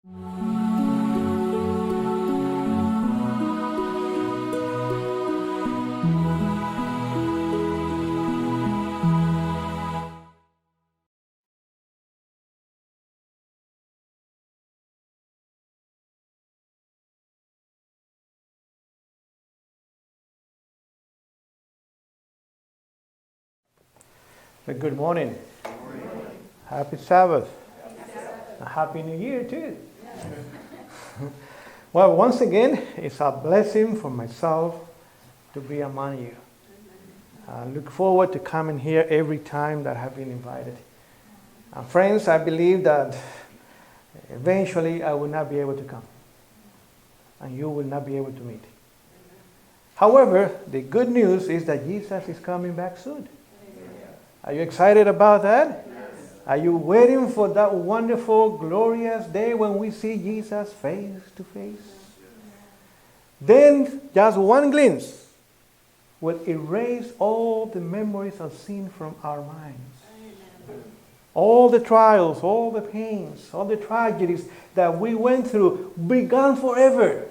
Good morning. Happy Sabbath. A happy New Year too. Well, once again, it's a blessing for myself to be among you. I look forward to coming here every time that I have been invited. Friends, I believe that eventually I will not be able to come, and you will not be able to meet. However, the good news is that Jesus is coming back soon. Are you excited about that? Yes. Are you waiting for that wonderful, glorious day when we see Jesus face to face? Yes. Then just one glimpse will erase all the memories of sin from our minds. Amen. All the trials, all the pains, all the tragedies that we went through be gone forever.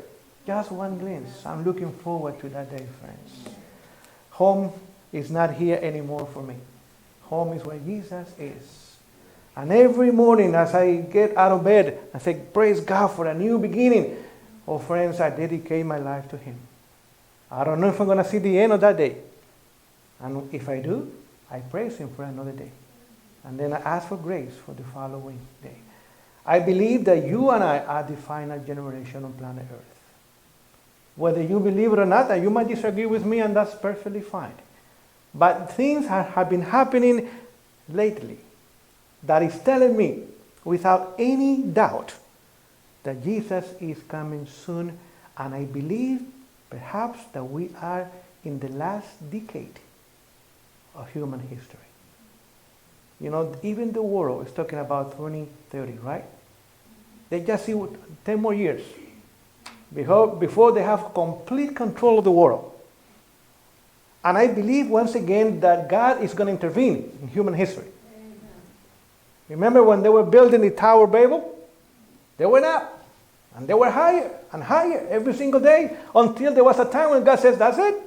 Just one glimpse. I'm looking forward to that day, friends. Home is not here anymore for me. Home is where Jesus is. And every morning as I get out of bed, I say, praise God for a new beginning. Oh, friends, I dedicate my life to Him. I don't know if I'm going to see the end of that day. And if I do, I praise Him for another day. And then I ask for grace for the following day. I believe that you and I are the final generation on planet Earth. Whether you believe it or not, and you might disagree with me, and that's perfectly fine. But things have been happening lately that is telling me without any doubt that Jesus is coming soon, and I believe perhaps that we are in the last decade of human history. You know, even the world is talking about 2030, right? They just see 10 more years before they have complete control of the world. And I believe once again that God is going to intervene in human history. Amen. Remember when they were building the Tower of Babel? They went up and they were higher and higher every single day until there was a time when God says, that's it.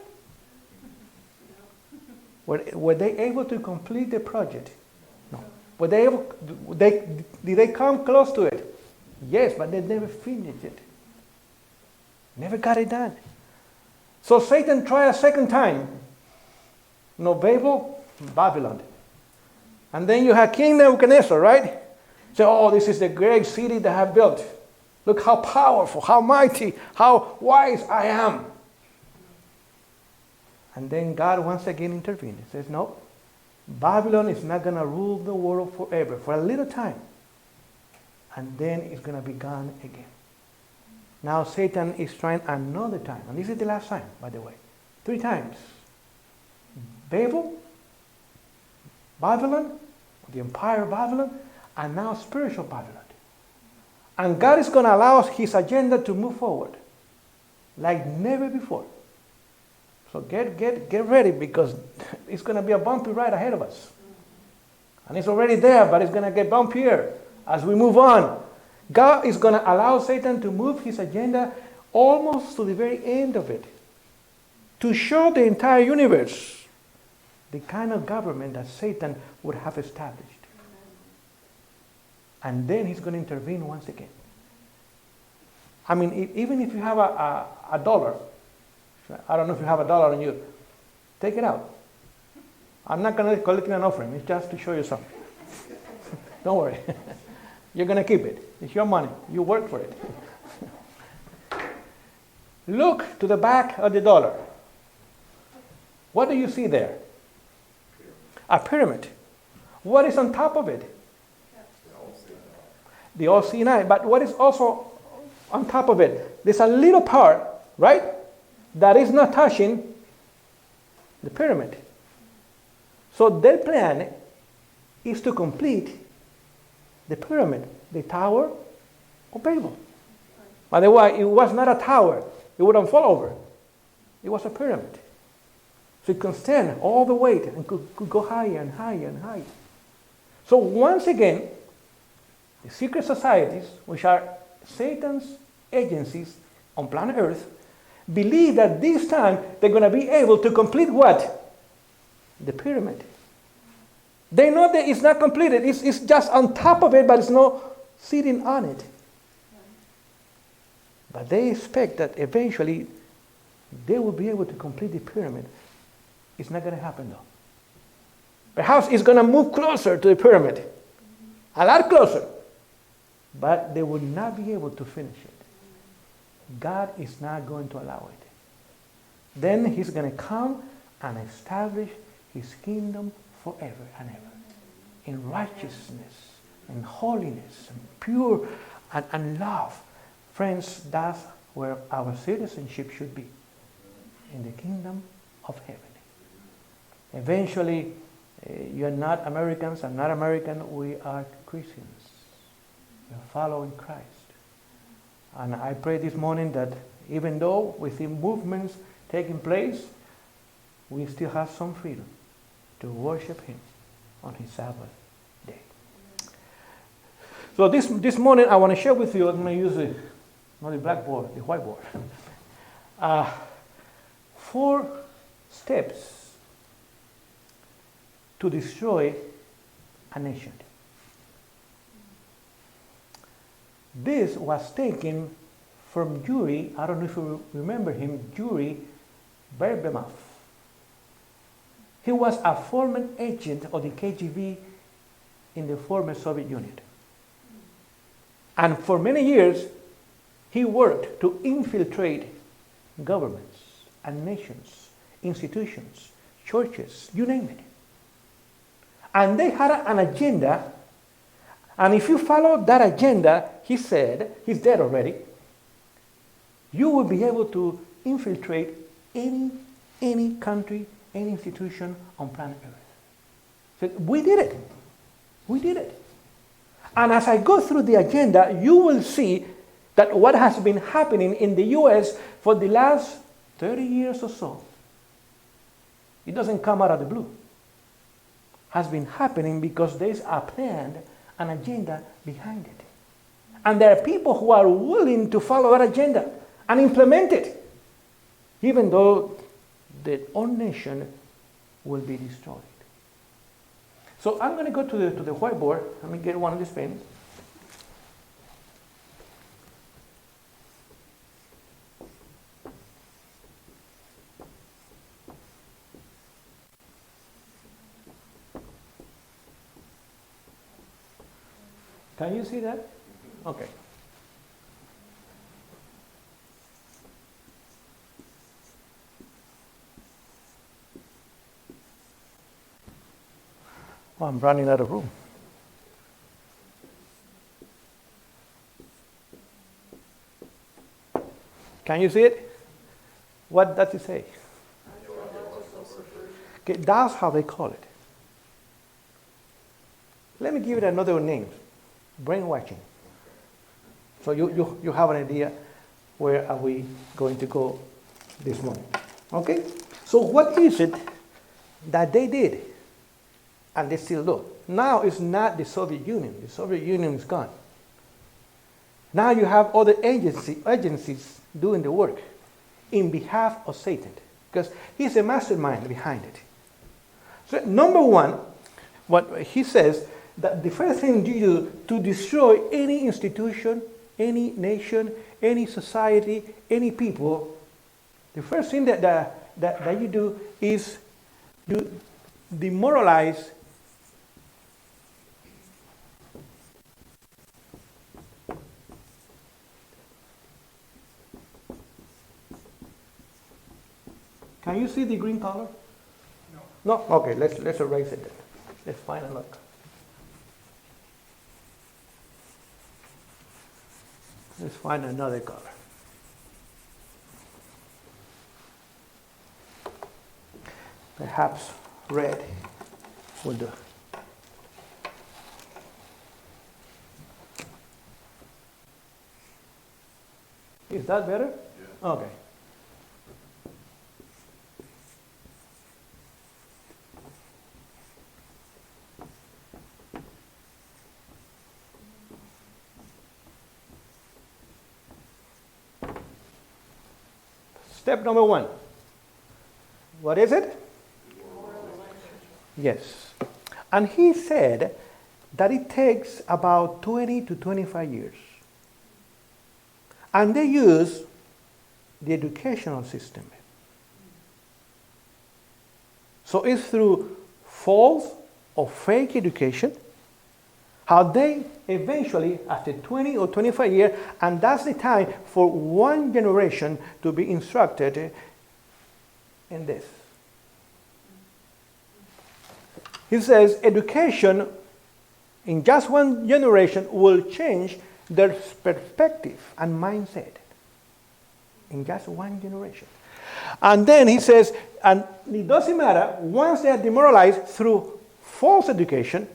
Were they able to complete the project? No. Were they able, did they come close to it? Yes, but they never finished it. Never got it done. So Satan tried a second time. No, Babel, Babylon. And then you have King Nebuchadnezzar, right? So, oh, this is the great city that I have built. Look how powerful, how mighty, how wise I am. And then God once again intervened. He says, no, Babylon is not going to rule the world forever, for a little time. And then it's going to be gone again. Now Satan is trying another time. And this is the last time, by the way. 3 times. Babel, Babylon, the empire of Babylon, and now spiritual Babylon. And God is going to allow His agenda to move forward like never before. So get ready, because it's going to be a bumpy ride ahead of us. And it's already there, but it's going to get bumpier as we move on. God is going to allow Satan to move his agenda almost to the very end of it, to show the entire universe the kind of government that Satan would have established. And then he's going to intervene once again. I mean, even if you have a dollar, I don't know if you have a dollar on you, take it out. I'm not going to collect an offering. It's just to show you something. Don't worry. You're going to keep it. It's your money. You work for it. Look to the back of the dollar. What do you see there? A pyramid. What is on top of it? The all-seeing eye. But what is also on top of it? There's a little part, right, that is not touching the pyramid. So their plan is to complete the pyramid, the Tower of Babel. By the way, it was not a tower. It wouldn't fall over. It was a pyramid. So it can stand all the weight and could go higher and higher and higher. So once again, the secret societies, which are Satan's agencies on planet Earth believe that this time they're going to be able to complete what? The pyramid. They know that it's not completed. It's just on top of it, but it's not sitting on it. But they expect that eventually they will be able to complete the pyramid. It's not going to happen though. Perhaps it's going to move closer to the pyramid. A lot closer. But they will not be able to finish it. God is not going to allow it. Then he's going to come and establish his kingdom forever and ever. In righteousness, and holiness, and pure, and love. Friends, that's where our citizenship should be. In the kingdom of heaven. Eventually, you're not Americans, I'm not American, we are Christians. We are following Christ. And I pray this morning that even though we see movements taking place, we still have some freedom to worship him on his Sabbath day. So this morning I want to share with you, I'm going to use not the blackboard, the whiteboard. 4 steps to destroy a nation. This was taken from Yuri, I don't know if you remember him, Yuri Berbemev. He was a former agent of the KGB in the former Soviet Union. And for many years, he worked to infiltrate governments and nations, institutions, churches, you name it. And they had an agenda, and if you follow that agenda, he said, he's dead already, you will be able to infiltrate any country, any institution on planet Earth. So we did it. We did it. And as I go through the agenda, you will see that what has been happening in the U.S. for the last 30 years or so, it doesn't come out of the blue, has been happening because there's a plan, an agenda behind it. And there are people who are willing to follow that agenda and implement it, even though their own nation will be destroyed. So I'm going to go to the whiteboard. Let me get one of these pens. Can you see that? Okay. Oh, I'm running out of room. Can you see it? What does it say? Okay, that's how they call it. Let me give it another name. Brainwashing. So you have an idea where are we going to go this morning. Okay? So what is it that they did and they still do? Now it's not the Soviet Union. The Soviet Union is gone. Now you have other agencies doing the work in behalf of Satan, because he's a mastermind behind it. So number one, what he says, that the first thing you do to destroy any institution, any nation, any society, any people, the first thing that you do is you demoralize Can you see the green color? No. No? Okay, let's erase it then. Let's find another. Let's find another color. Perhaps red will do. Is that better? Yeah. Okay. Step number 1. What is it? Yes. And he said that it takes about 20 to 25 years. And they use the educational system. So it's through false or fake education, how they eventually, after 20 or 25 years, and that's the time for one generation to be instructed in this. He says education in just one generation will change their perspective and mindset in just one generation. And then he says, and it doesn't matter, once they are demoralized through false education,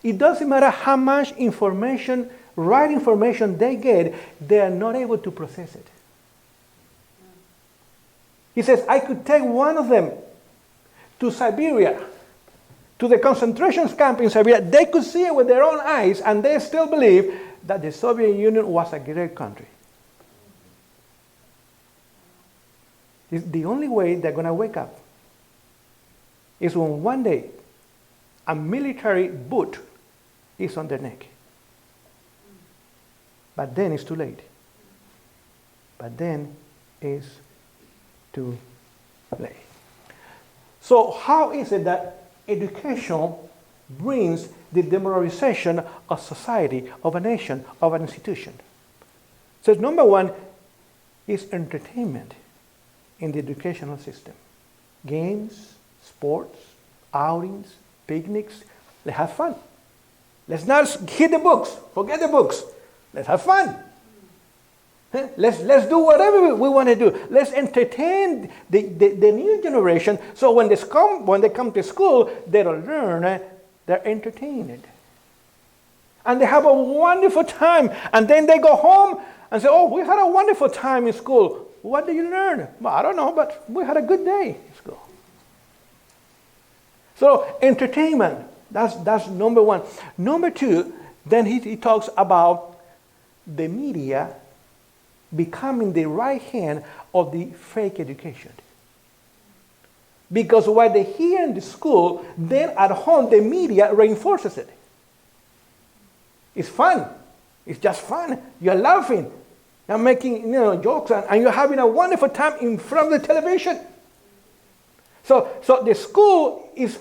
it doesn't matter how much information, right information they get, they are not able to process it. He says, I could take one of them to Siberia, to the concentration camp in Siberia. They could see it with their own eyes, and they still believe that the Soviet Union was a great country. The only way they're going to wake up is when one day a military boot is on their neck. But then it's too late. But then it's too late. So how is it that education brings the demoralization of society, of a nation, of an institution? So number 1 is entertainment in the educational system. Games, sports, outings, picnics. Let's have fun. Let's not hit the books. Forget the books. Let's have fun. Let's do whatever we want to do. Let's entertain the new generation, so when they come to school, they don't learn, they're entertained. And they have a wonderful time. And then they go home and say, oh, we had a wonderful time in school. What do you learn? Well, I don't know, but we had a good day in school. So entertainment, that's number 1. Number 2, then he talks about the media becoming the right hand of the fake education. Because what they hear in the school, then at home the media reinforces it. It's fun. It's just fun. You're laughing. You're making jokes, and you're having a wonderful time in front of the television. So the school is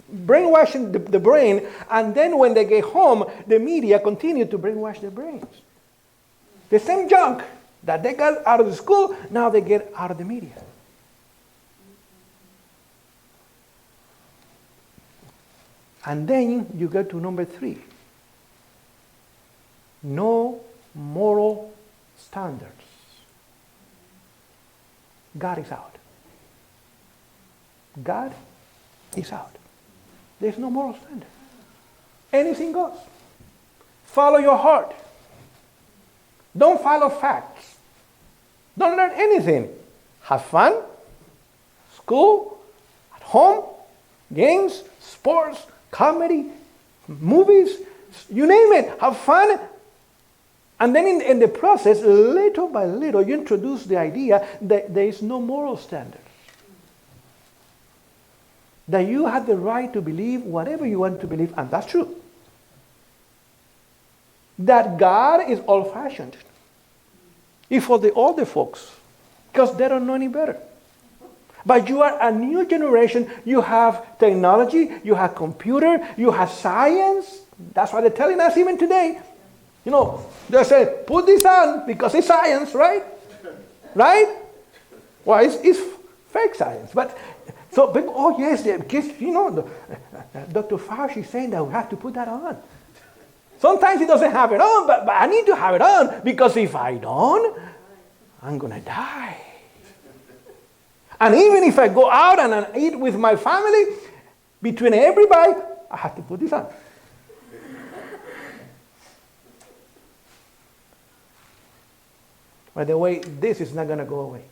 brainwashing the brain, and then when they get home, the media continue to brainwash their brains. The same junk that they got out of the school, now they get out of the media. And then you go to number 3. No moral standards. God is out. God is out. There's no moral standard. Anything goes. Follow your heart. Don't follow facts. Don't learn anything. Have fun. School. At home. Games. Sports. Comedy. Movies. You name it. Have fun. And then in the process, little by little, you introduce the idea that there is no moral standard. That you have the right to believe whatever you want to believe, and that's true. That God is old-fashioned. It's for the older folks, because they don't know any better. But you are a new generation. You have technology, you have computer, you have science. That's what they're telling us even today. They say, put this on because it's science, right? Right? Well, it's fake science. But so people, oh yes, because Dr. Fauci is saying that we have to put that on. Sometimes he doesn't have it on, but I need to have it on, because if I don't, I'm going to die. And even if I go out and I eat with my family, between everybody, I have to put this on. By the way, this is not going to go away.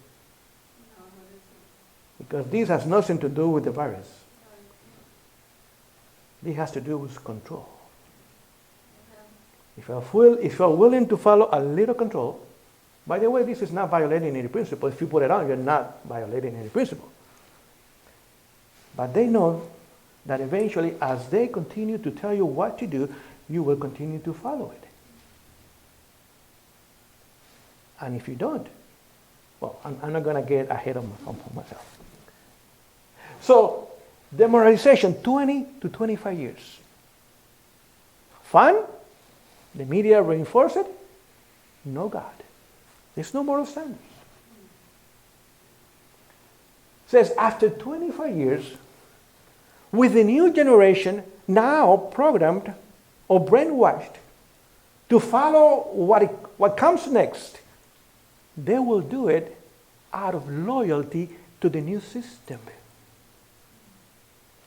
Because this has nothing to do with the virus. This has to do with control. If you're willing to follow a little control, By the way, this is not violating any principle. If you put it on, you're not violating any principle. But they know that eventually, as they continue to tell you what to do, you will continue to follow it. And if you don't, well, I'm not going to get ahead of myself. So, demoralization, 20 to 25 years. Fun? The media reinforce it? No God. There's no moral standards. It says, after 25 years, with the new generation now programmed or brainwashed to follow what comes next, they will do it out of loyalty to the new system.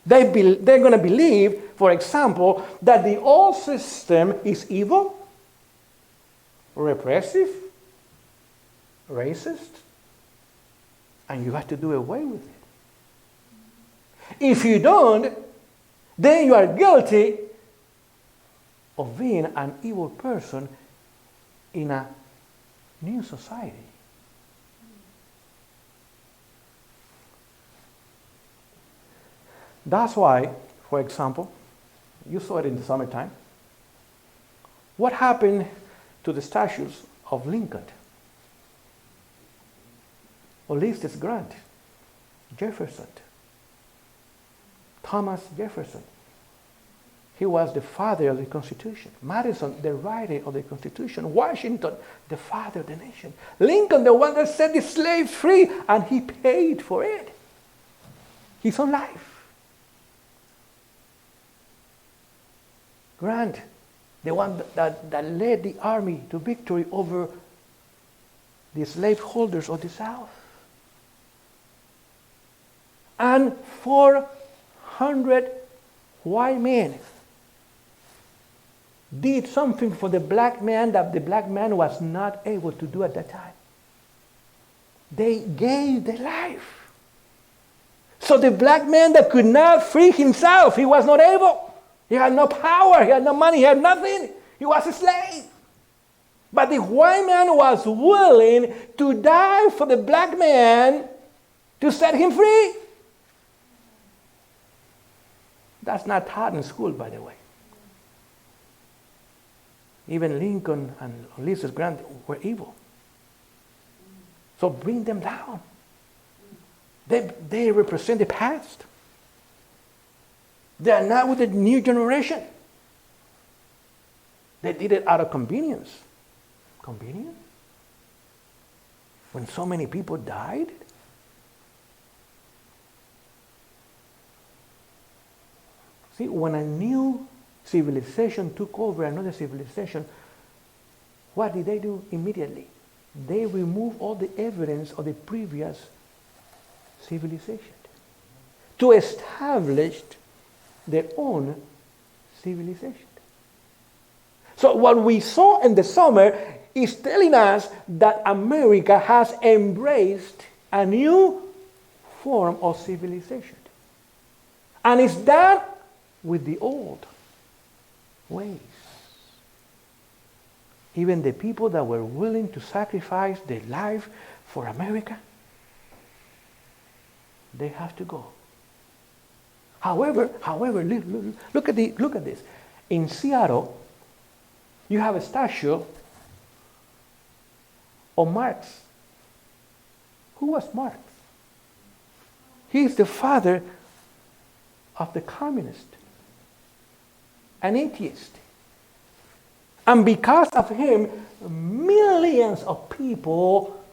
They're going to believe, for example, that the old system is evil, repressive, racist, and you have to do away with it. If you don't, then you are guilty of being an evil person in a new society. That's why, for example, you saw it in the summertime. What happened to the statues of Lincoln, Ulysses Grant, Jefferson, Thomas Jefferson? He was the father of the Constitution. Madison, the writer of the Constitution. Washington, the father of the nation. Lincoln, the one that set the slaves free, and he paid for it. His own life. Grant, the one that led the army to victory over the slaveholders of the South. And 400 white men did something for the black man that the black man was not able to do at that time. They gave their life. So the black man that could not free himself, he was not able. He had no power, he had no money, he had nothing. He was a slave. But the white man was willing to die for the black man to set him free. That's not taught in school, by the way. Even Lincoln and Ulysses Grant were evil. So bring them down. They represent the past. They are not with the new generation. They did it out of convenience. Convenience? When so many people died? See, when a new civilization took over another civilization, what did they do immediately? They removed all the evidence of the previous civilization to establish their own civilization. So what we saw in the summer is telling us that America has embraced a new form of civilization. And it's done with the old ways. Even the people that were willing to sacrifice their life for America, they have to go. However, look at this. In Seattle, you have a statue of Marx. Who was Marx? He is the father of the communist, an atheist. And because of him, millions of people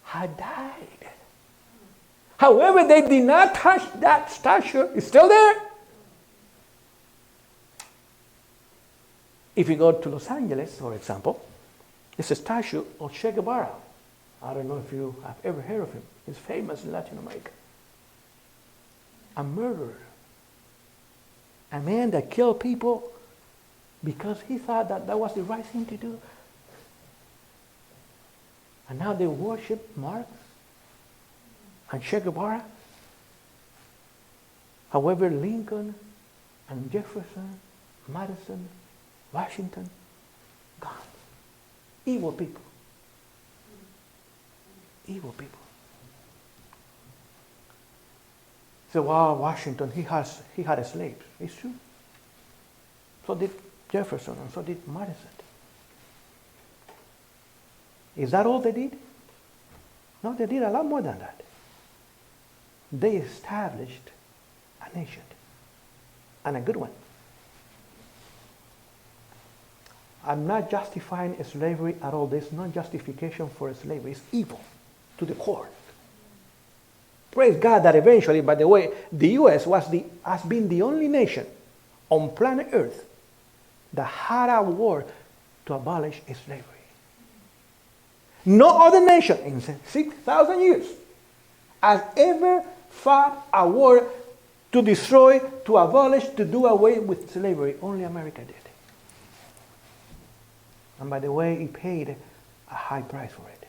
had died. However, they did not touch that statue. It's still there. If you go to Los Angeles, for example, there's a statue of Shekabara. I don't know if you have ever heard of him. He's famous in Latin America. A murderer. A man that killed people because he thought that that was the right thing to do. And now they worship Marx and Che Guevara. However, Lincoln and Jefferson, Madison, Washington, gone. Evil people. evil people. So, wow, Washington, he had slaves. It's true. So did Jefferson, and so did Madison. Is that all they did? No, they did a lot more than that. They established a nation, and a good one. I'm not justifying slavery at all. There's no justification for slavery. It's evil to the core. Praise God that eventually, by the way, the U.S. has been the only nation on planet Earth that had a war to abolish slavery. No other nation in 6,000 years has ever fought a war to destroy, to abolish, to do away with slavery. Only America did. And by the way, he paid a high price for it.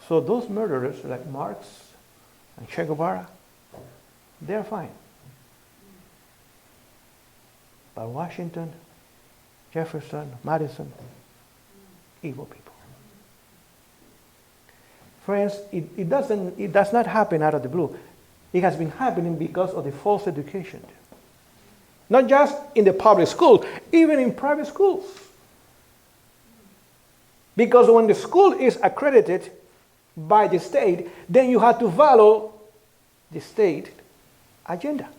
So those murderers like Marx and Shekabara, they're fine. But Washington, Jefferson, Madison, evil people. Friends, it does not happen out of the blue. It has been happening because of the false education. Not just in the public schools, even in private schools. Because when the school is accredited by the state, then you have to follow the state agenda.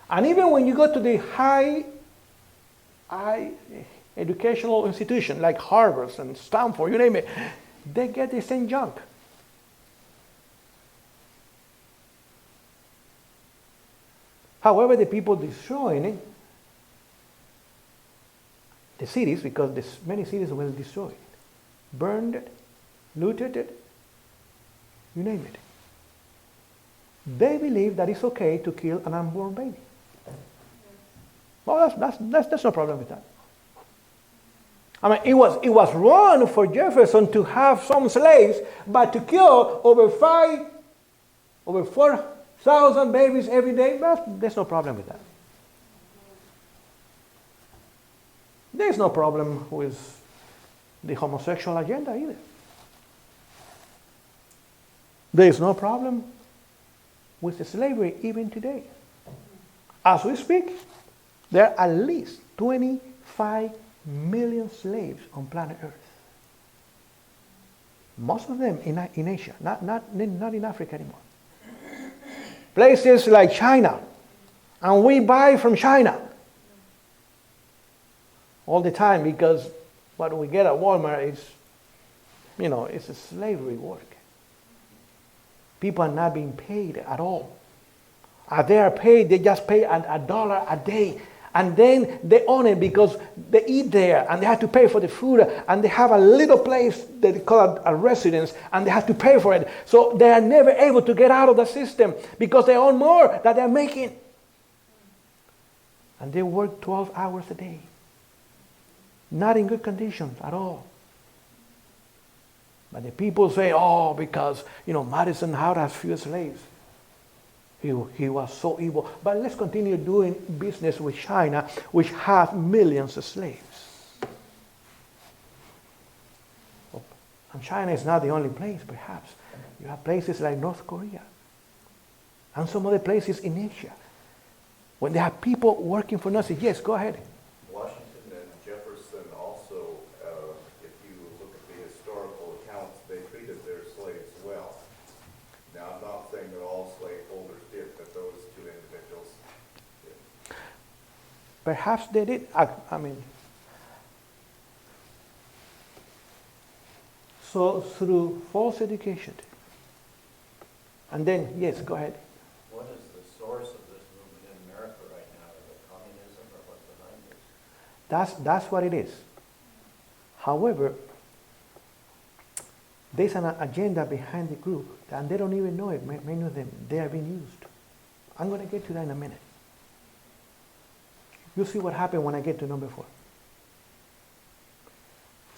And even when you go to the high educational institution like Harvard and Stanford, you name it, they get the same junk. However, the people destroying the cities, because many cities were destroyed, burned it, looted it, you name it. They believe that it's okay to kill an unborn baby. Well, that's no problem with that. I mean, it was wrong for Jefferson to have some slaves, but to kill over 4,000 babies every day, there's no problem with that. There's no problem with the homosexual agenda either. There's no problem with the slavery even today. As we speak, there are at least 25 million slaves on planet Earth. Most of them in Asia, not in Africa anymore. Places like China, and we buy from China all the time because what we get at Walmart is, it's a slavery work. People are not being paid at all. They are paid, they just pay $1 a day. And then they own it because they eat there and they have to pay for the food, and they have a little place that they call a residence and they have to pay for it. So they are never able to get out of the system because they own more than they're making. And they work 12 hours a day. Not in good conditions at all. But the people say, because, Madison had as few slaves. He was so evil. But let's continue doing business with China, which have millions of slaves. And China is not the only place, perhaps. You have places like North Korea and some other places in Asia when they have people working for nothing. Yes, go ahead. Washington and Jefferson also, if you look at the historical accounts, they treated their slaves well. Now, I'm not saying that all slaveholders did, but those two individuals did. Perhaps they did. So through false education. And then, yes, go ahead. What is the source of this movement in America right now? Is it communism or what's behind this? That's what it is. However, there's an agenda behind the group, and they don't even know it. Many of them, they are being used. I'm going to get to that in a minute. You'll see what happened when I get to number 4.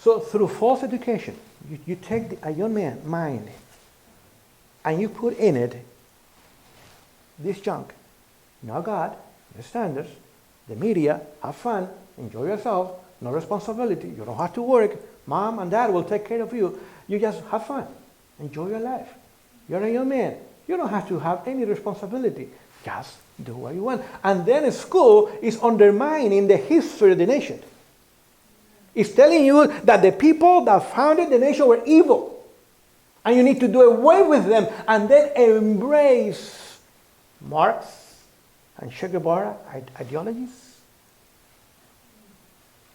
So through false education, you take a young man's mind and you put in it this junk. No God, no standards, The media, have fun, enjoy yourself, no responsibility. You don't have to work. Mom and dad will take care of you. You just have fun. Enjoy your life. You're a young man. You don't have to have any responsibility. Just do what you want. And then school is undermining the history of the nation. It's telling you that the people that founded the nation were evil. And you need to do away with them and then embrace Marx and Shekabara ideologies.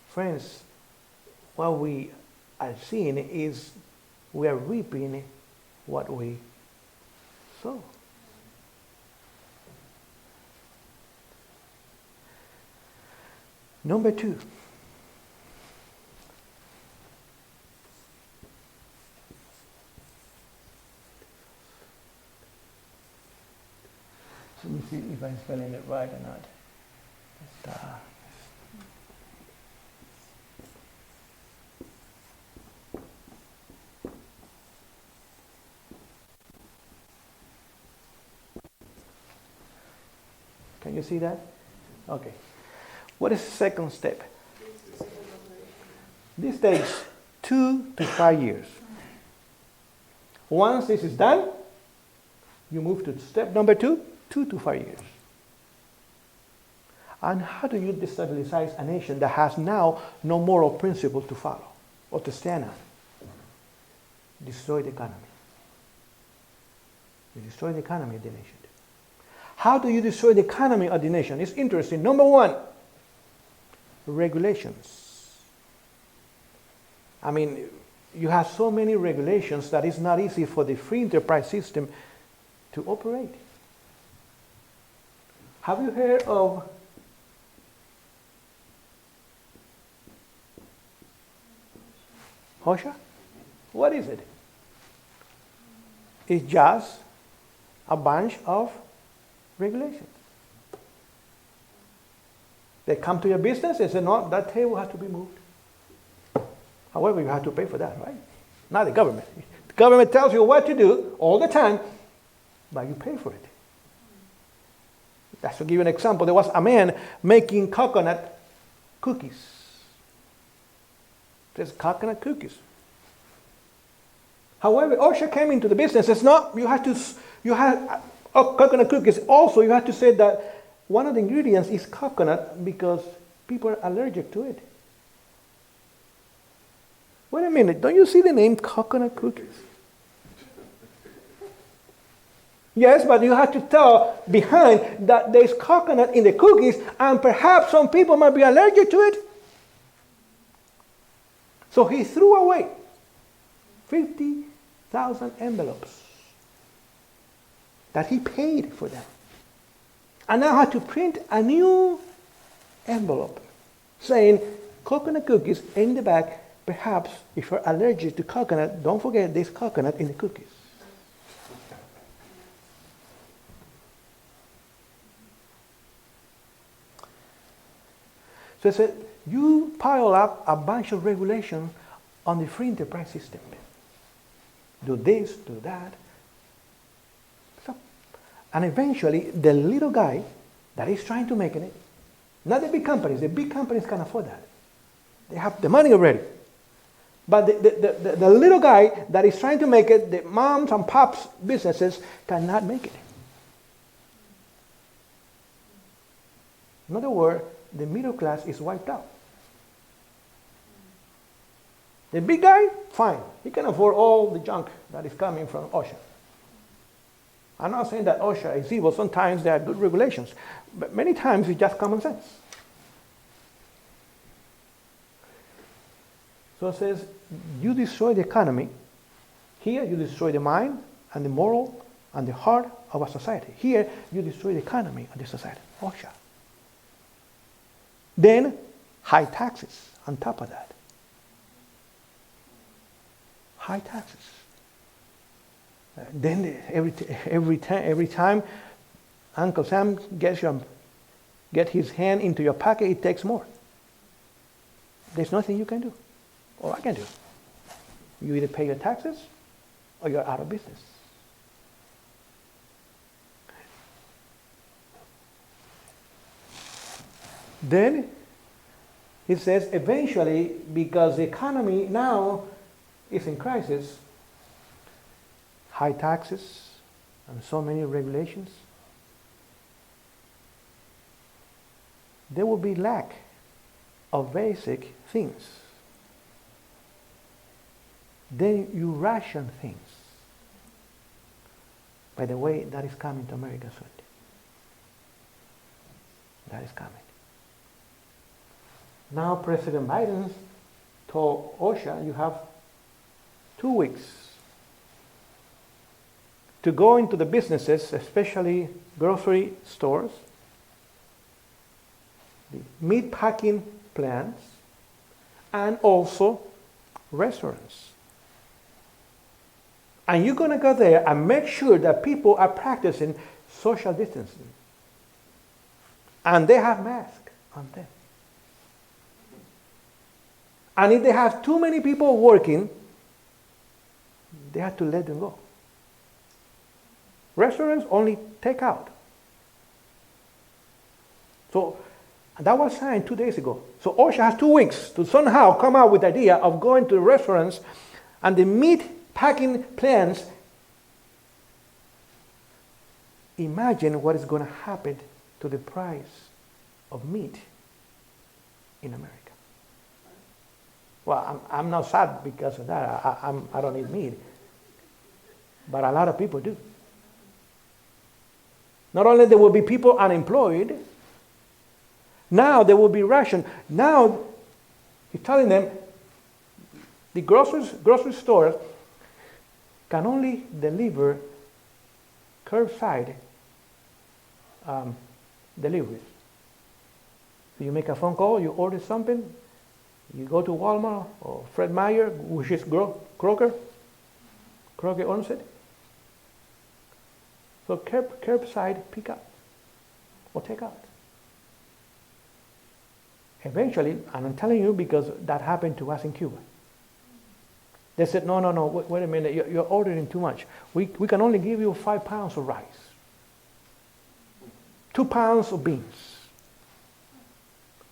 Friends, what we are seeing is we are reaping what we sow. Number 2. Let me see if I'm spelling it right or not. Can you see that? Okay. What is the second step? This takes 2 to 5 years. Once this is done, you move to step number 2, 2 to 5 years. And how do you destabilize a nation that has now no moral principle to follow or to stand on? Destroy the economy. You destroy the economy of the nation. How do you destroy the economy of the nation? It's interesting. Number 1, regulations. I mean, you have so many regulations that it's not easy for the free enterprise system to operate. Have you heard of OSHA? What is it? It's just a bunch of regulations. They come to your business and say, no, that table has to be moved. However, you have to pay for that, right? Not the government. The government tells you what to do all the time, but you pay for it. Just to give you an example, there was a man making coconut cookies. There's coconut cookies. However, OSHA came into the business and says, no, you have coconut cookies. Also, you have to say that one of the ingredients is coconut because people are allergic to it. Wait a minute, don't you see the name coconut cookies? Yes, but you have to tell behind that there's coconut in the cookies and perhaps some people might be allergic to it. So he threw away 50,000 envelopes that he paid for them. And now had to print a new envelope saying coconut cookies in the back. Perhaps if you're allergic to coconut, don't forget there's coconut in the cookies. So I said, you pile up a bunch of regulations on the free enterprise system. Do this, do that. So, and eventually, the little guy that is trying to make it, not the big companies can afford that. They have the money already. But the little guy that is trying to make it, the moms and pops businesses cannot make it. In other words, the middle class is wiped out. The big guy, fine. He can afford all the junk that is coming from OSHA. I'm not saying that OSHA is evil. Sometimes there are good regulations. But many times it's just common sense. So it says, you destroy the economy. Here you destroy the mind and the moral and the heart of a society. Here you destroy the economy of the society. OSHA. Then high taxes on top of that. High taxes. Then every time Uncle Sam get his hand into your pocket, it takes more. There's nothing you can do. Or I can do. You either pay your taxes or you're out of business. Then he says eventually, because the economy now is in crisis, high taxes and so many regulations, there will be lack of basic things. Then you ration things. By the way, that is coming to America soon. That is coming. Now President Biden told OSHA, you have 2 weeks to go into the businesses, especially grocery stores, the meat packing plants, and also restaurants. And you're going to go there and make sure that people are practicing social distancing. And they have masks on them. And if they have too many people working, they have to let them go. Restaurants only take out. So that was signed 2 days ago. So OSHA has 2 weeks to somehow come out with the idea of going to restaurants and the meat packing plants. Imagine what is going to happen to the price of meat in America. Well, I'm not sad because of that. I don't eat meat. But a lot of people do. Not only there will be people unemployed, now there will be ration. Now, he's telling them the grocery store can only deliver curbside deliveries. So you make a phone call, you order something, you go to Walmart or Fred Meyer, which is Kroger owns it. So curbside pickup or takeout. Eventually, and I'm telling you because that happened to us in Cuba. They said, no, wait a minute, you're ordering too much. We can only give you 5 pounds of rice, 2 pounds of beans.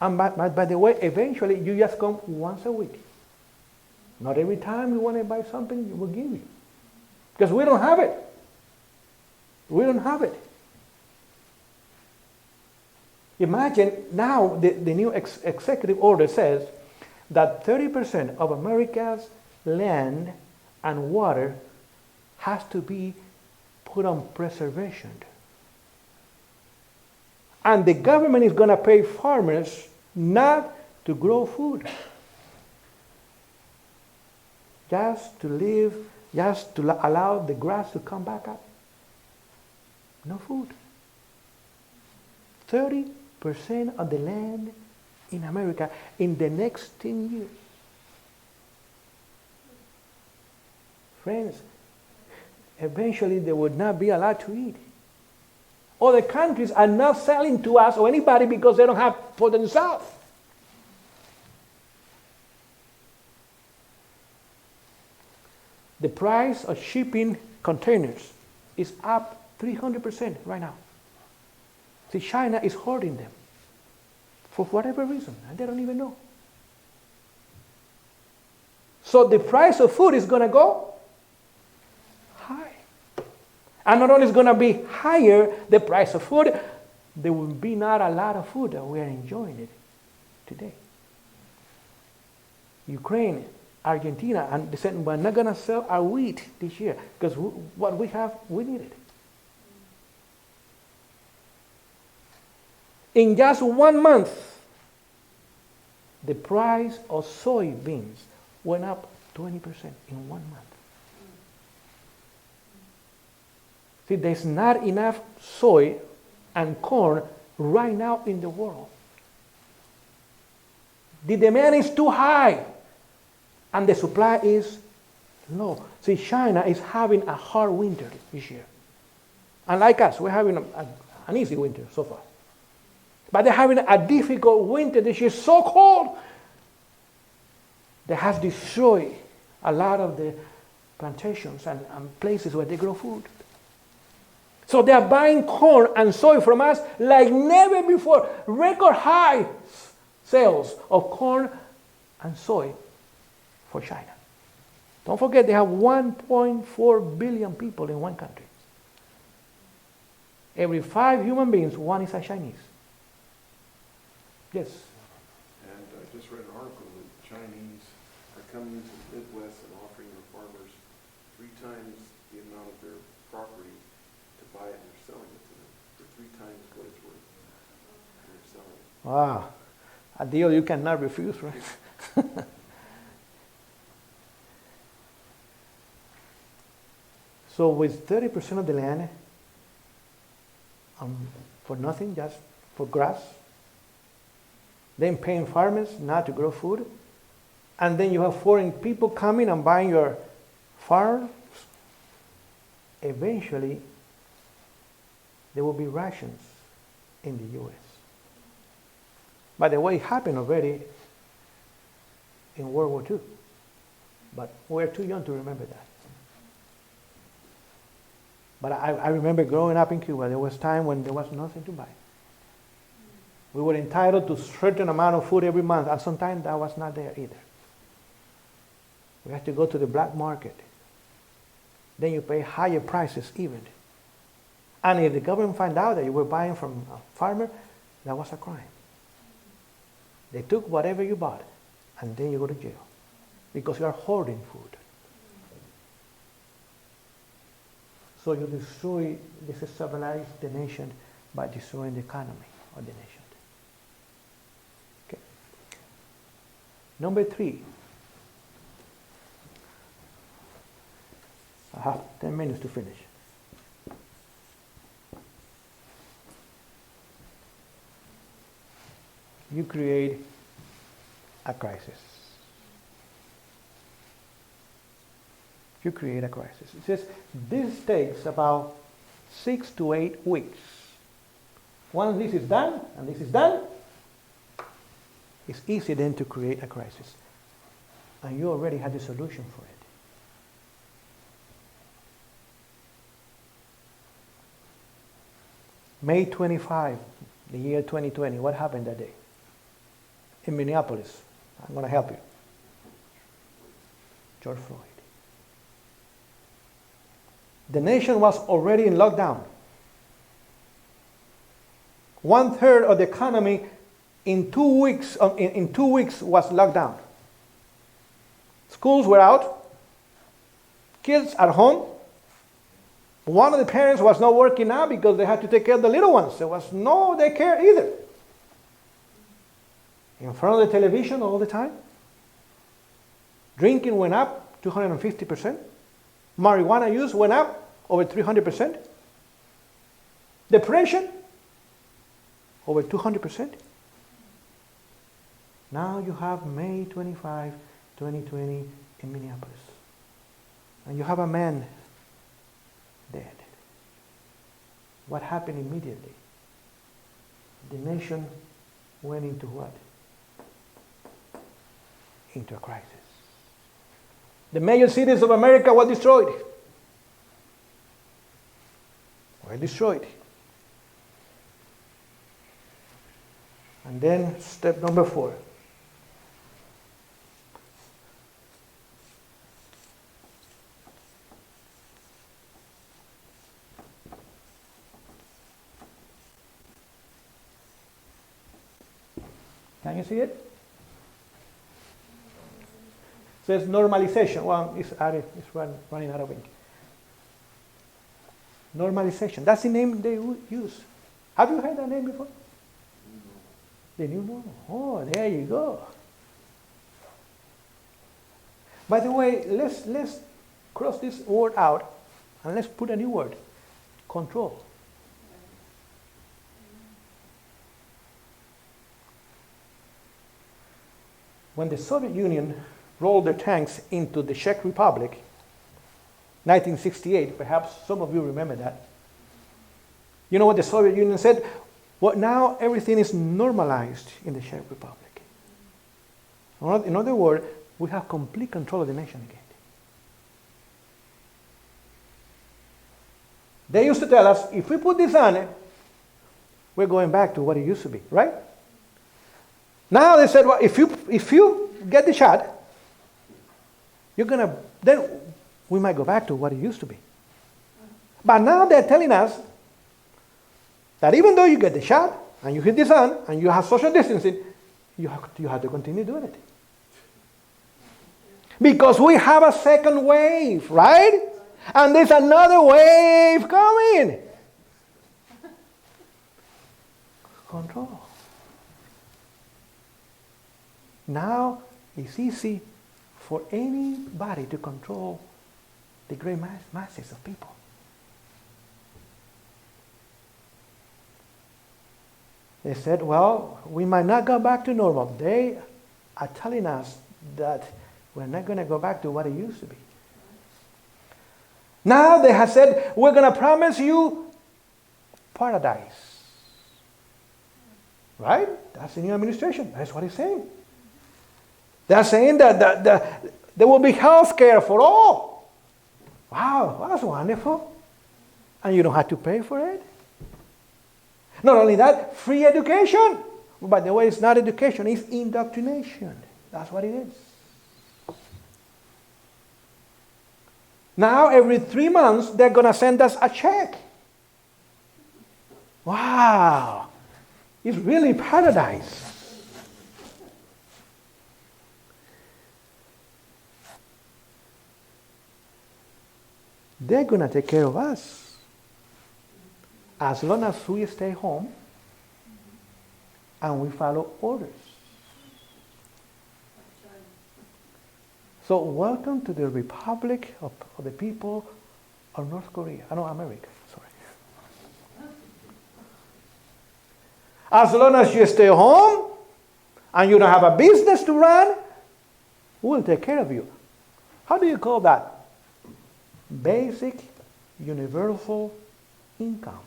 And by the way, eventually you just come once a week. Not every time you want to buy something, we will give you. Because we don't have it. We don't have it. Imagine now the new executive order says that 30% of America's land and water has to be put on preservation. And the government is going to pay farmers not to grow food. Just to live, just to allow the grass to come back up. No food. 30% of the land in America in the next 10 years. Friends, eventually there would not be a lot to eat. Other countries are not selling to us or anybody because they don't have for themselves. The price of shipping containers is up 300% right now. See, China is hoarding them for whatever reason, and they don't even know. So the price of food is going to go high. And not only is going to be higher, the price of food, there will be not a lot of food that we are enjoying it today. Ukraine, Argentina, and they said, we're not going to sell our wheat this year because what we have, we need it. In just 1 month, the price of soybeans went up 20% in 1 month. See, there's not enough soy and corn right now in the world. The demand is too high, and the supply is low. See, China is having a hard winter this year. Unlike us, we're having an easy winter so far. But they're having a difficult winter this year, so cold, that has destroyed a lot of the plantations and places where they grow food. So they are buying corn and soy from us like never before. Record high sales of corn and soy for China. Don't forget they have 1.4 billion people in one country. Every 5 human beings, one is a Chinese. Yes. And I just read an article that Chinese are coming into the Midwest and offering their farmers 3 times the amount of their property to buy it, and they're selling it to them for 3 times what it's worth. And they're selling it. Wow. A deal you cannot refuse, right? So with 30% of the land for nothing, just for grass, then paying farmers not to grow food, and then you have foreign people coming and buying your farms, eventually there will be rations in the U.S. By the way, it happened already in World War II, but we're too young to remember that. But I remember growing up in Cuba, there was time when there was nothing to buy. We were entitled to a certain amount of food every month, and sometimes that was not there either. We had to go to the black market. Then you pay higher prices even. And if the government found out that you were buying from a farmer, that was a crime. They took whatever you bought, and then you go to jail because you are hoarding food. So you destabilize the nation by destroying the economy of the nation. Okay. Number 3. I have 10 minutes to finish. You create a crisis. You create a crisis. It says this takes about 6 to 8 weeks. Once this is done, and this is done, it's easy then to create a crisis. And you already had the solution for it. May 25, the year 2020, what happened that day? In Minneapolis. I'm going to help you. George Floyd. The nation was already in lockdown. 1/3 of the economy in 2 weeks was locked down. Schools were out. Kids at home. One of the parents was not working out because they had to take care of the little ones. There was no daycare either. In front of the television all the time. Drinking went up 250%. Marijuana use went up over 300%. Depression, over 200%. Now you have May 25, 2020 in Minneapolis. And you have a man dead. What happened immediately? The nation went into what? Into a crisis. The major cities of America were destroyed. And then step number 4. Can you see it? Says normalization. Well, it's running out of ink. Normalization. That's the name they use. Have you heard that name before? The new normal. Oh, there you go. By the way, let's cross this word out and let's put a new word. Control. When the Soviet Union rolled their tanks into the Czech Republic, 1968, perhaps some of you remember that. You know what the Soviet Union said? Well, now everything is normalized in the Czech Republic. In other words, we have complete control of the nation again. They used to tell us, if we put this on it, we're going back to what it used to be, right? Now they said, well, if you get the shot, then we might go back to what it used to be. But now they're telling us that even though you get the shot, and you hit the sun, and you have social distancing, you have to continue doing it. Because we have a second wave, right? And there's another wave coming. Control. Now it's easy for anybody to control the great masses of people. They said, well, we might not go back to normal. They are telling us that we're not going to go back to what it used to be. Now they have said, we're going to promise you paradise. Right? That's the new administration. That's what he's saying. They're saying that there will be health care for all. Wow, that's wonderful. And you don't have to pay for it. Not only that, free education. By the way, it's not education, it's indoctrination. That's what it is. Now, every 3 months, they're going to send us a check. Wow. It's really paradise. They're going to take care of us. As long as we stay home and we follow orders. So welcome to the Republic of the people of North Korea. America, sorry. As long as you stay home and you don't have a business to run, we'll take care of you. How do you call that? Basic universal income.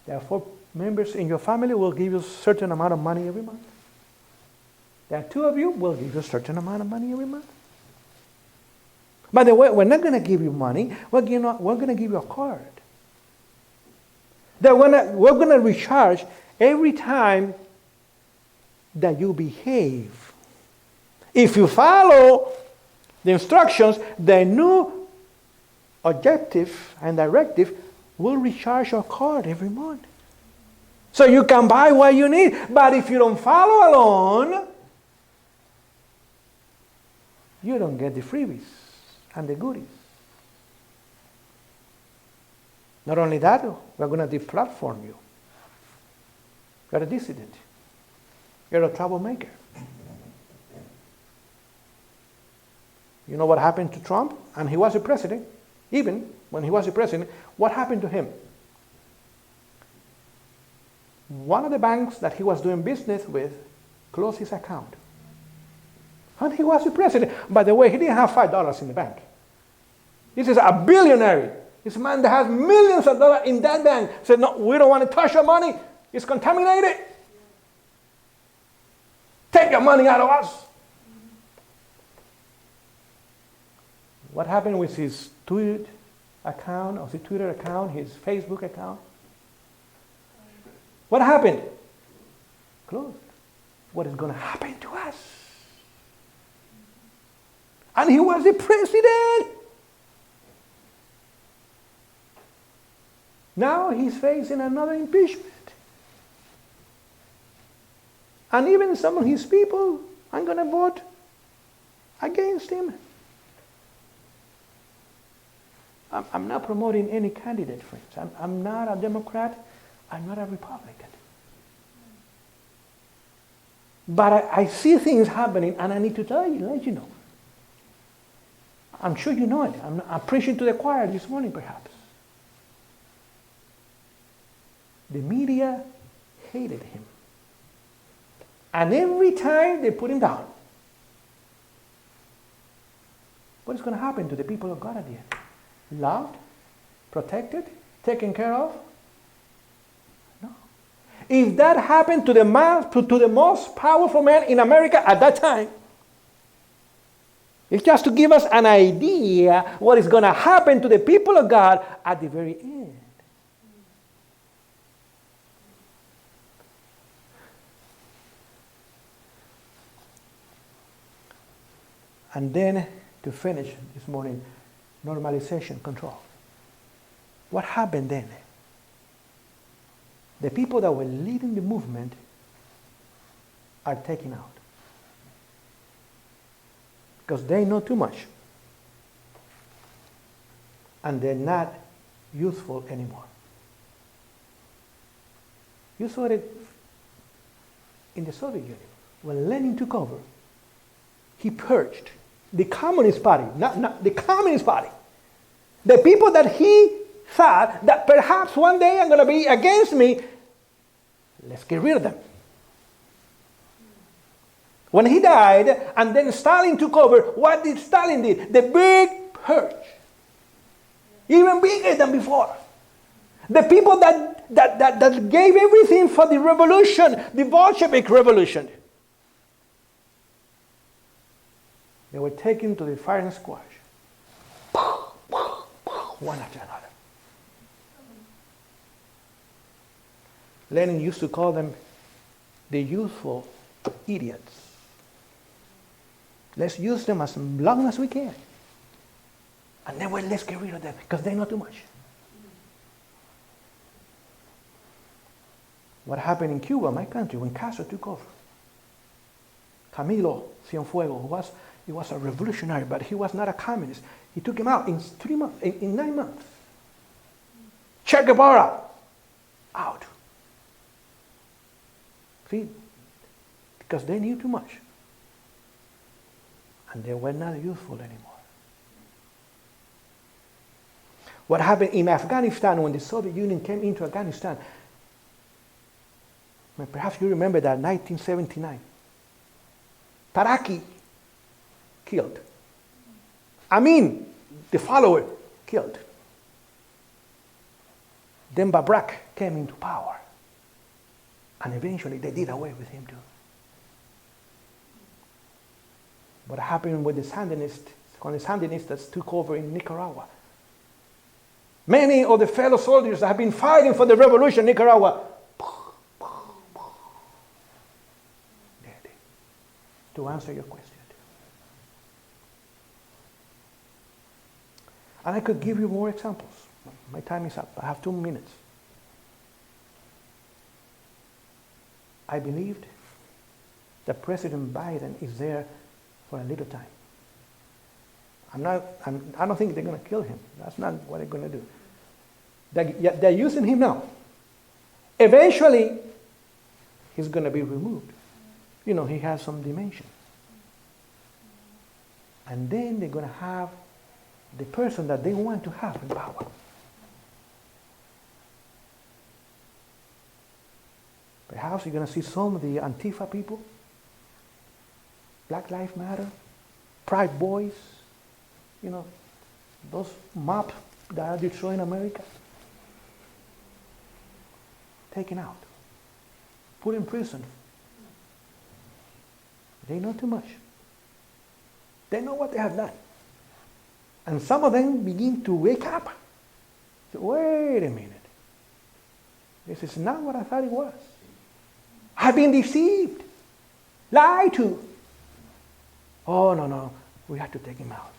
Therefore, members in your family will give you a certain amount of money every month. There are 2 of you, will give you a certain amount of money every month. By the way, we're not going to give you money. We're going to give you a card. We're going to recharge every time that you behave. If you follow the instructions, the new objective and directive will recharge your card every month. So you can buy what you need. But if you don't follow along, you don't get the freebies and the goodies. Not only that, we're going to deplatform you. You're a dissident. You're a troublemaker. You know what happened to Trump? And he was a president. Even when he was a president, what happened to him? One of the banks that he was doing business with closed his account. And he was the president. By the way, he didn't have $5 in the bank. This is a billionaire. This man that has millions of dollars in that bank said, no, we don't want to touch your money. It's contaminated. Take your money out of us. What happened with his Twitter account, his Facebook account? What happened? Closed. What is going to happen to us? And he was the president. Now he's facing another impeachment. And even some of his people are going to vote against him. I'm not promoting any candidate, friends. I'm not a Democrat. I'm not a Republican. But I see things happening, and I need to let you know. I'm sure you know it. I'm preaching to the choir this morning, perhaps. The media hated him. And every time they put him down, what is going to happen to the people of God at the end? Loved, protected, taken care of? No. If that happened to the most powerful man in America at that time, It's just to give us an idea what is going to happen to the people of God at the very end. And then, to finish this morning, normalization, control. What happened then? The people that were leading the movement are taken out. Because they know too much. And they're not useful anymore. You saw it in the Soviet Union. When Lenin took over, he purged the Communist Party, not the Communist Party. The people that he thought that perhaps one day I'm going to be against me, let's get rid of them. When he died, and then Stalin took over, what did Stalin do? The big purge. Even bigger than before. The people that gave everything for the revolution, the Bolshevik revolution, they were taken to the firing squad. One after another. Lenin used to call them the youthful idiots. Let's use them as long as we can. And then let's get rid of them because they know too much. What happened in Cuba, my country, when Castro took over? Camilo Cienfuegos, he was a revolutionary, but he was not a communist. He took him out in 3 months, in 9 months. Shekabara, out. See? Because they knew too much. And they were not useful anymore. What happened in Afghanistan when the Soviet Union came into Afghanistan? Perhaps you remember that, 1979. Taraki killed. Amin, the follower, killed. Then Babrak came into power. And eventually they did away with him too. What happened with the Sandinistas, when the Sandinistas took over in Nicaragua? Many of the fellow soldiers that have been fighting for the revolution in Nicaragua, dead. To answer your question. And I could give you more examples. My time is up. I have 2 minutes. I believed that President Biden is there for a little time. I don't think they're going to kill him. That's not what they're going to do. They're using him now. Eventually, he's going to be removed. You know, he has some dementia. And then they're going to have the person that they want to have in power. Perhaps you're going to see some of the Antifa people, Black Lives Matter, Pride Boys, you know, those mobs that are destroying America, taken out, put in prison. They know too much. They know what they have done. And some of them begin to wake up. So, wait a minute. This is not what I thought it was. I've been deceived, lied to. Oh, no, we have to take him out.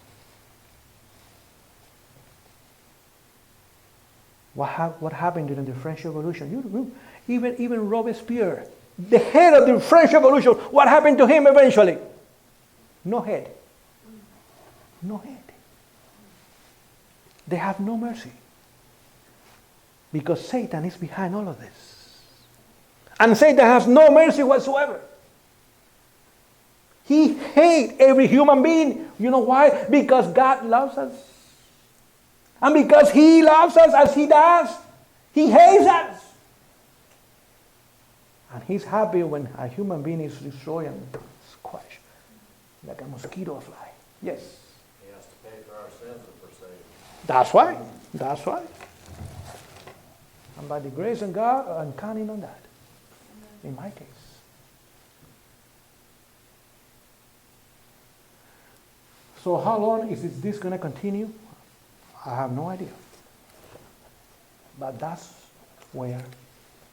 What happened during the French Revolution? You remember, even Robespierre, the head of the French Revolution, what happened to him eventually? No head. No head. They have no mercy. Because Satan is behind all of this. And Satan has no mercy whatsoever. He hates every human being. You know why? Because God loves us. And because He loves us as He does, He hates us. And He's happy when a human being is destroyed and squashed like a mosquito fly. Yes. He has to pay for our sins if we're saved. That's right. That's right. And by the grace of God, I'm counting on that. In my case. So how long is this going to continue? I have no idea. But that's where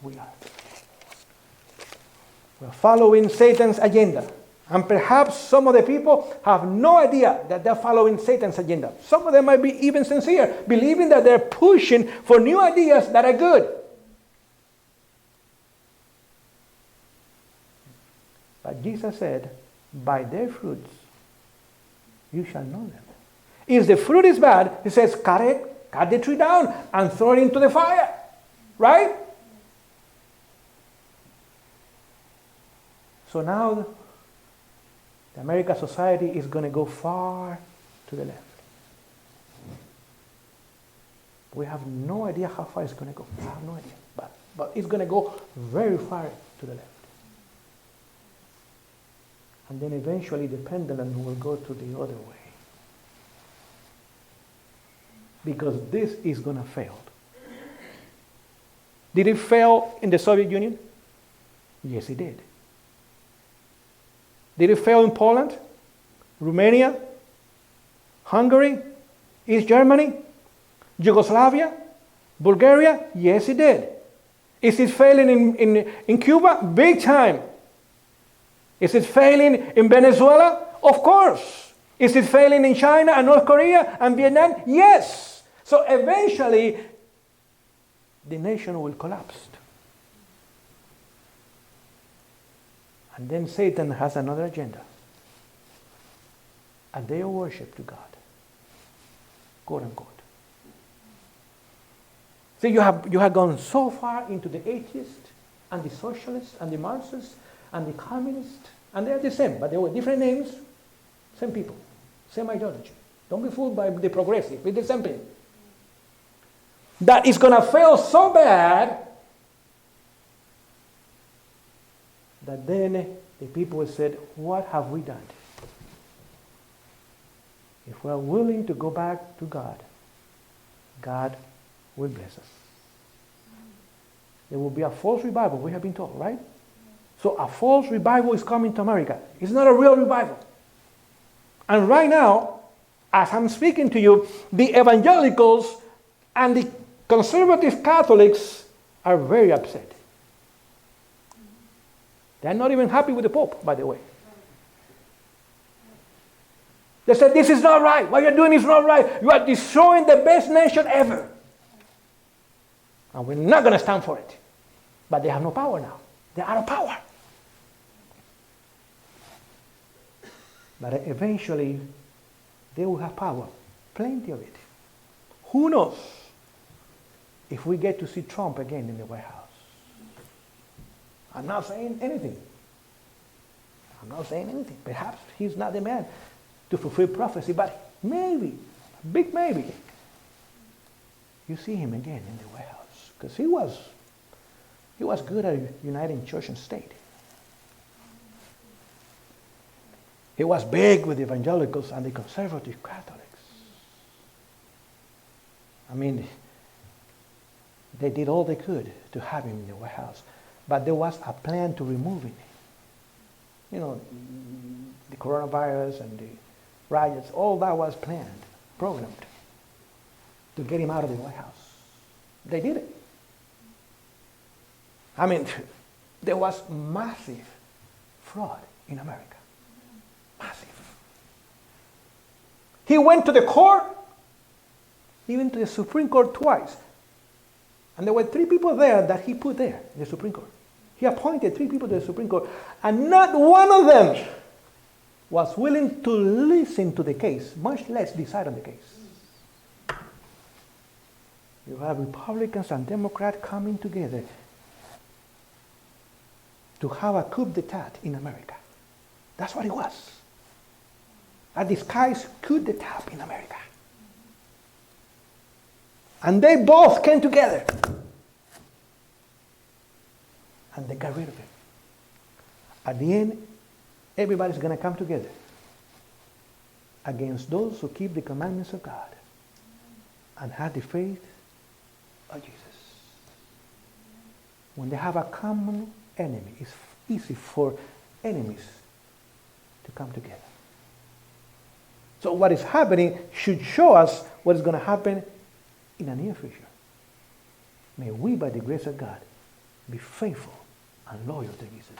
we are. We're following Satan's agenda. And perhaps some of the people have no idea that they're following Satan's agenda. Some of them might be even sincere, believing that they're pushing for new ideas that are good. But Jesus said, by their fruits you shall know them. If the fruit is bad, he says, cut it, cut the tree down and throw it into the fire. Right? So now the American society is going to go far to the left. We have no idea how far it's going to go. I have no idea. But it's going to go very far to the left. And then eventually the pendulum will go to the other way. Because this is going to fail. Did it fail in the Soviet Union? Yes, it did. Did it fail in Poland, Romania, Hungary, East Germany, Yugoslavia, Bulgaria? Yes, it did. Is it failing in Cuba? Big time. Is it failing in Venezuela? Of course. Is it failing in China and North Korea and Vietnam? Yes. So eventually, the nation will collapse. And then Satan has another agenda. A day of worship to God. Quote unquote. See, you have gone so far into the atheists and the socialists and the Marxists and the communists, and they are the same, but they were different names, same people, same ideology. Don't be fooled by the progressive, it's the same thing. That is going to fail so bad that then the people said, what have we done? If we are willing to go back to God, God will bless us. There will be a false revival, we have been told, right? So a false revival is coming to America. It's not a real revival. And right now, as I'm speaking to you, the evangelicals and the conservative Catholics are very upset. They're not even happy with the Pope, by the way. They said, this is not right. What you're doing is not right. You are destroying the best nation ever. And we're not going to stand for it. But they have no power now. They're out of power. But eventually, they will have power. Plenty of it. Who knows if we get to see Trump again in the White House? I'm not saying anything. Perhaps he's not the man to fulfill prophecy, but maybe, big maybe, you see him again in the White House. Because he was good at uniting church and state. He was big with the evangelicals and the conservative Catholics. I mean, they did all they could to have him in the White House. But there was a plan to remove him. You know, the coronavirus and the riots, all that was planned, programmed to get him out of the White House. They did it. I mean, there was massive fraud in America. Massive. He went to the court, even to the Supreme Court twice. And there were 3 people there that he put there in the Supreme Court. He appointed 3 people to the Supreme Court, and not one of them was willing to listen to the case, much less decide on the case. You have Republicans and Democrats coming together to have a coup d'etat in America. That's what it was. A disguised coup d'etat in America. And they both came together. And they got rid of him. At the end, everybody's going to come together against those who keep the commandments of God and have the faith of Jesus. When they have a common enemy, it's easy for enemies to come together. So what is happening should show us what is going to happen in the near future. May we, by the grace of God, be faithful and loyal to Jesus.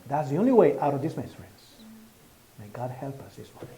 That's the only way out of this mess, friends. May God help us this morning.